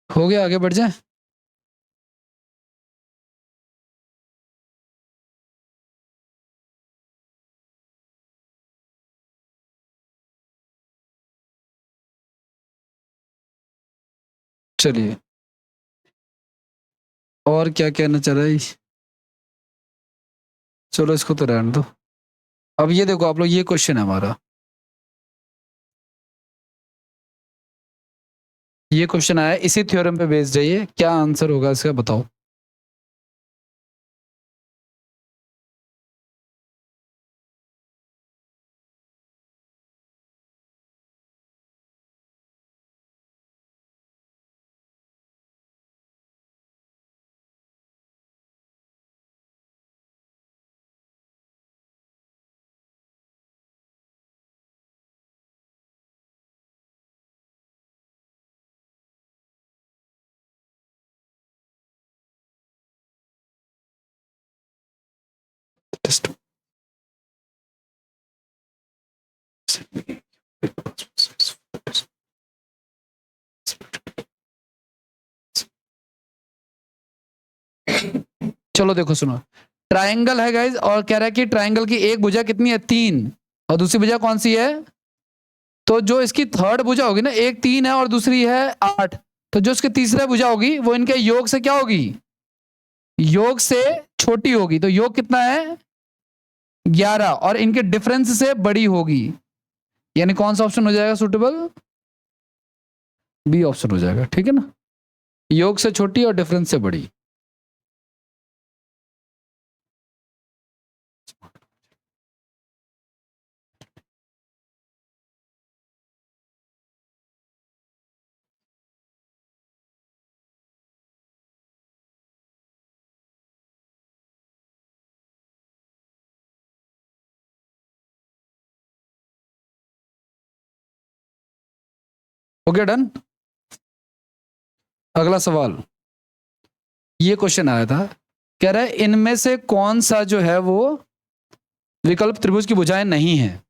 हो गया, आगे बढ़ जाए। चलिए, और क्या कहना चाह रहा है? चलो इसको तो रहने दो। अब ये देखो आप लोग, ये क्वेश्चन है हमारा। ये क्वेश्चन आया इसी थ्योरम पे बेस्ड है ये। क्या आंसर होगा इसका, बताओ। चलो देखो सुनो। ट्रायंगल है गाइज, और कह रहा है कि ट्रायंगल की एक भुजा कितनी है, 3, और दूसरी भुजा कौन सी है? तो जो इसकी थर्ड भुजा होगी ना, एक 3 है और दूसरी है 8, तो जो इसकी तीसरा भुजा होगी वो इनके योग से क्या होगी? योग से छोटी होगी। तो योग कितना है? 11, और इनके डिफरेंस से बड़ी होगी। यानी कौन सा ऑप्शन हो जाएगा सुटेबल? बी ऑप्शन हो जाएगा। ठीक है ना। योग से छोटी और डिफरेंस से बड़ी। हो गया, डन। अगला सवाल। ये क्वेश्चन आया था कह रहा है इनमें से कौन सा जो है वो विकल्प त्रिभुज की भुजाएं नहीं है।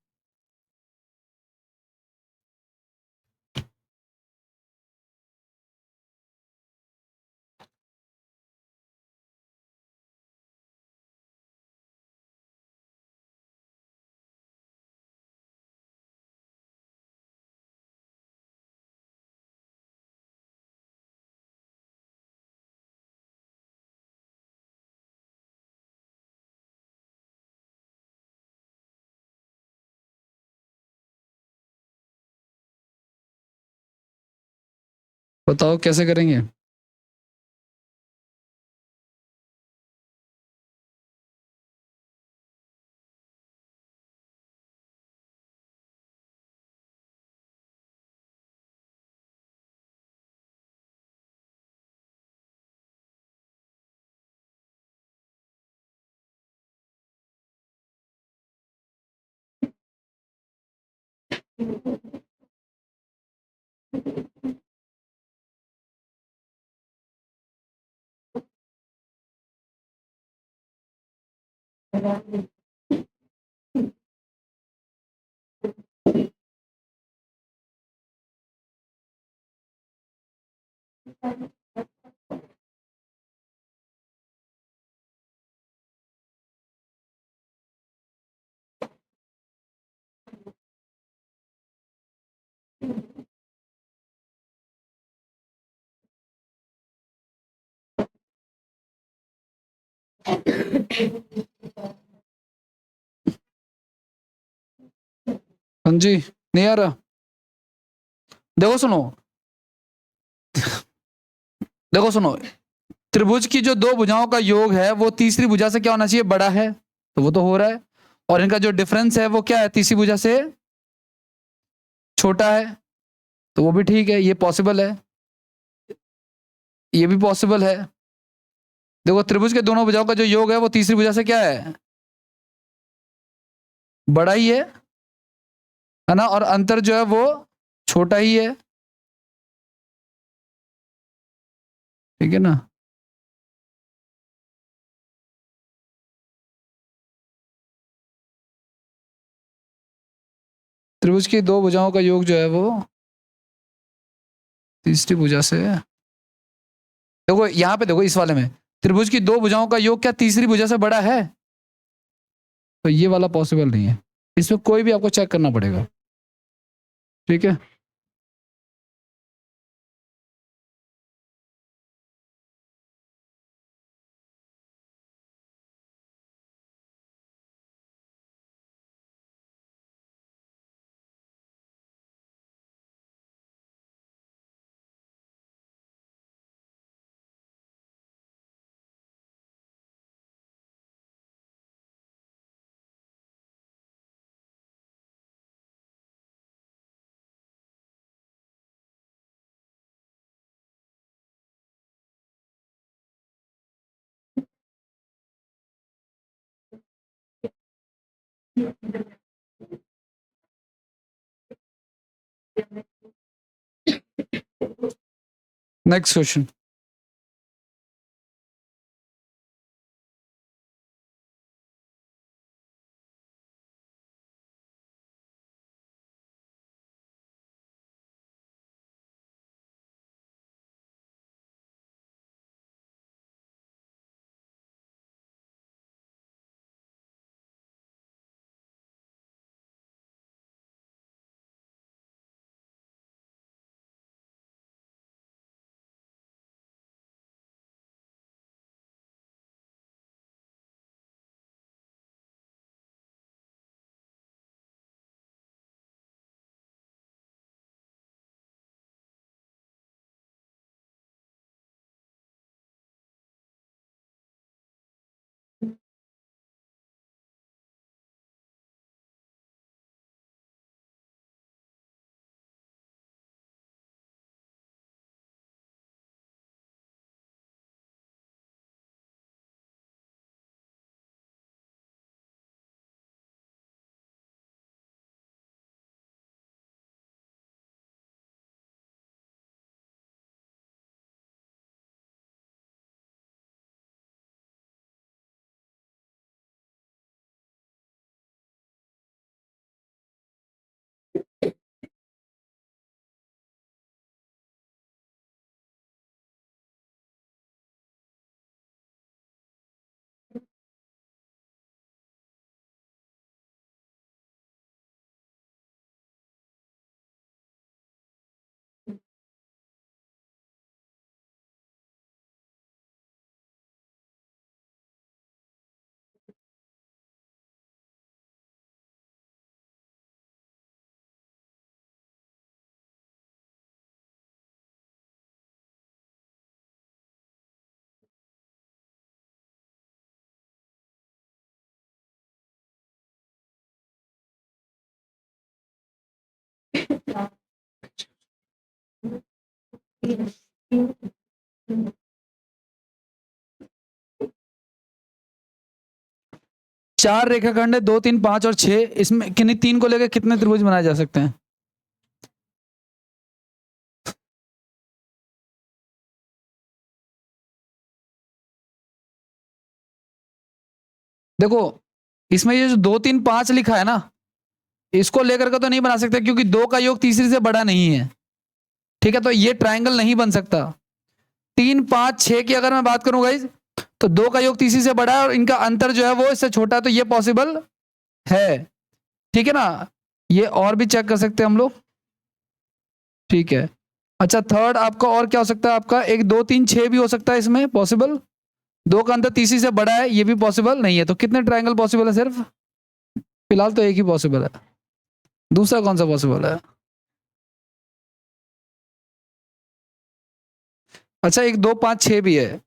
बताओ कैसे करेंगे। हाँ जी, नहीं आ रहा। देखो सुनो, देखो सुनो, त्रिभुज की जो दो भुजाओं का योग है वो तीसरी भुजा से क्या होना चाहिए, बड़ा है, तो वो तो हो रहा है। और इनका जो डिफरेंस है वो क्या है, तीसरी भुजा से छोटा है, तो वो भी ठीक है, ये पॉसिबल है, ये भी पॉसिबल है। देखो त्रिभुज के दोनों भुजाओं का जो योग है वो तीसरी भुजा से क्या है, बड़ा ही है ना, और अंतर जो है वो छोटा ही है, ठीक है ना। त्रिभुज की दो भुजाओं का योग जो है वो तीसरी भुजा से, देखो यहां पे देखो इस वाले में त्रिभुज की दो भुजाओं का योग क्या तीसरी भुजा से बड़ा है, तो ये वाला पॉसिबल नहीं है, इसमें कोई भी आपको चेक करना पड़ेगा, ठीक है। Next question. चार रेखाखंड है, 2 3 5 और 6, इसमें किन्हीं तीन को लेकर कितने त्रिभुज बनाए जा सकते हैं? देखो इसमें ये जो 2 3 5 लिखा है ना, इसको लेकर के तो नहीं बना सकते क्योंकि 2 का योग तीसरी से बड़ा नहीं है, ठीक है, तो ये ट्राइंगल नहीं बन सकता। 3 5 6 की अगर मैं बात करूं गाइस, तो 2 का योग तीसरी से बड़ा है और इनका अंतर जो है वो इससे छोटा है, तो ये पॉसिबल है, ठीक है ना। ये और भी चेक कर सकते हैं हम लोग, ठीक है। अच्छा थर्ड आपका और क्या हो सकता है, आपका 1 2 3 6 भी हो सकता है इसमें पॉसिबल। 2 का अंतर तीसरी से बड़ा है, ये भी पॉसिबल नहीं है। तो कितने ट्राइंगल पॉसिबल है? सिर्फ फिलहाल तो एक ही पॉसिबल है। दूसरा कौन सा पॉसिबल है? अच्छा 1 2 5 6 भी है,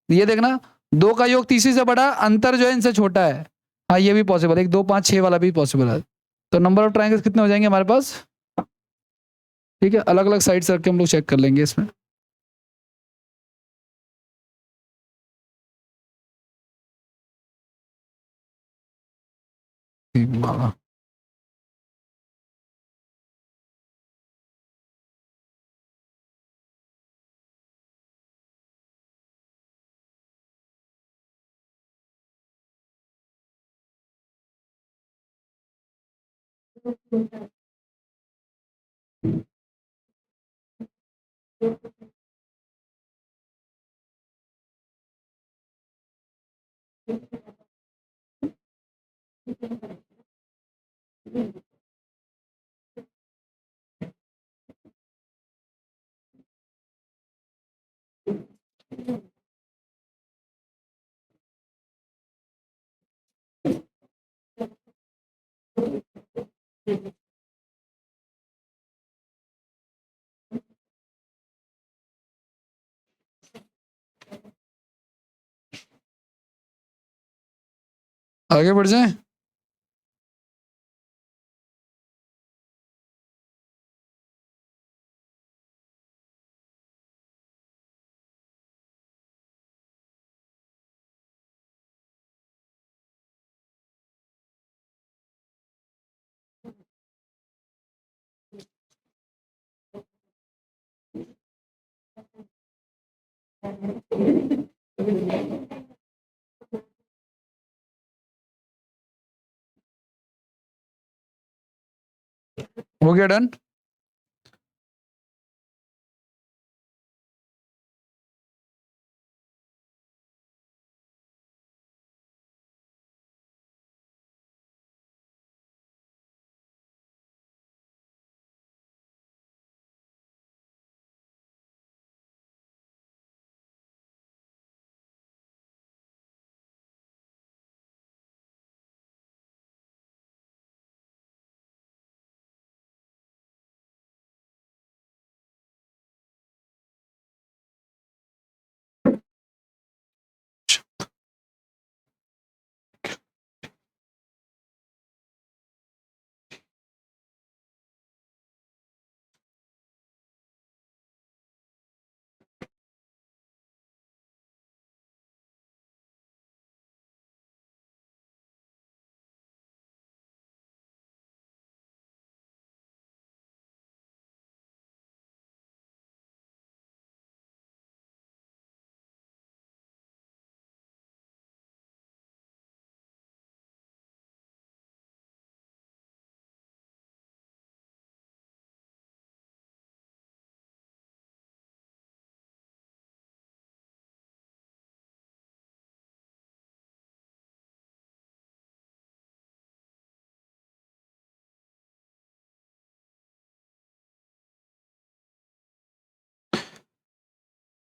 ये देखना 2 का योग तीसरी से बड़ा, अंतर जो है इनसे छोटा है, हाँ ये भी पॉसिबल है। 1 2 5 6 वाला भी पॉसिबल है। तो नंबर ऑफ ट्राइंगल्स कितने हो जाएंगे हमारे पास? ठीक है, अलग अलग साइड से रख के हम लोग चेक कर लेंगे इसमें। आगे बढ़ जाए। हो गया डन।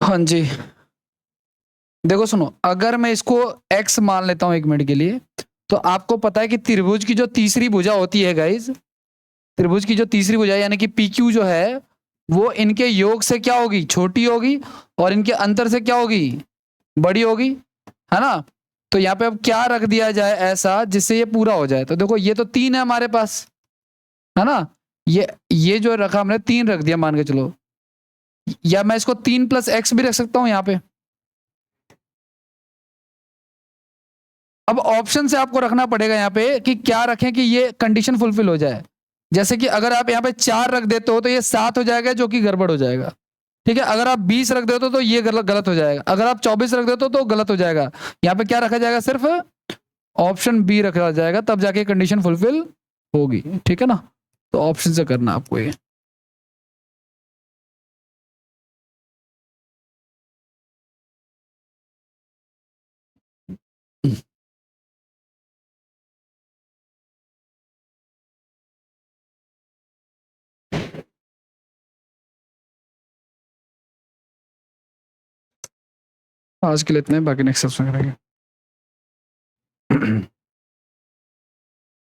हाँ जी, देखो सुनो, अगर मैं इसको x मान लेता हूं 1 मिनट के लिए, तो आपको पता है कि त्रिभुज की जो तीसरी भुजा होती है गाइज, त्रिभुज की जो तीसरी भुजा यानी कि PQ जो है, वो इनके योग से क्या होगी? छोटी होगी, और इनके अंतर से क्या होगी? बड़ी होगी, है ना। तो यहाँ पे अब क्या रख दिया जाए ऐसा जिससे ये पूरा हो जाए? तो देखो ये तो 3 है हमारे पास, है ना। ये जो रखा हमने 3 रख दिया मान के चलो, या मैं इसको 3 प्लस एक्स भी रख सकता हूं यहां पे। अब ऑप्शन से आपको रखना पड़ेगा यहाँ पे कि क्या रखें कि ये कंडीशन फुलफिल हो जाए। जैसे कि अगर आप यहाँ पे 4 रख देते हो तो ये 7 हो जाएगा, जो कि गड़बड़ हो जाएगा। ठीक है, अगर आप 20 रख देते हो तो ये गलत हो जाएगा, अगर आप 24 रख देते हो तो गलत हो जाएगा। यहाँ पे क्या रखा जाएगा, सिर्फ ऑप्शन बी रखा जाएगा, तब जाके कंडीशन फुलफिल होगी। ठीक है ना, तो ऑप्शन से करना आपको ये। आज के लिए इतना ही, बाकी नेक्स्ट सेशन में करेंगे।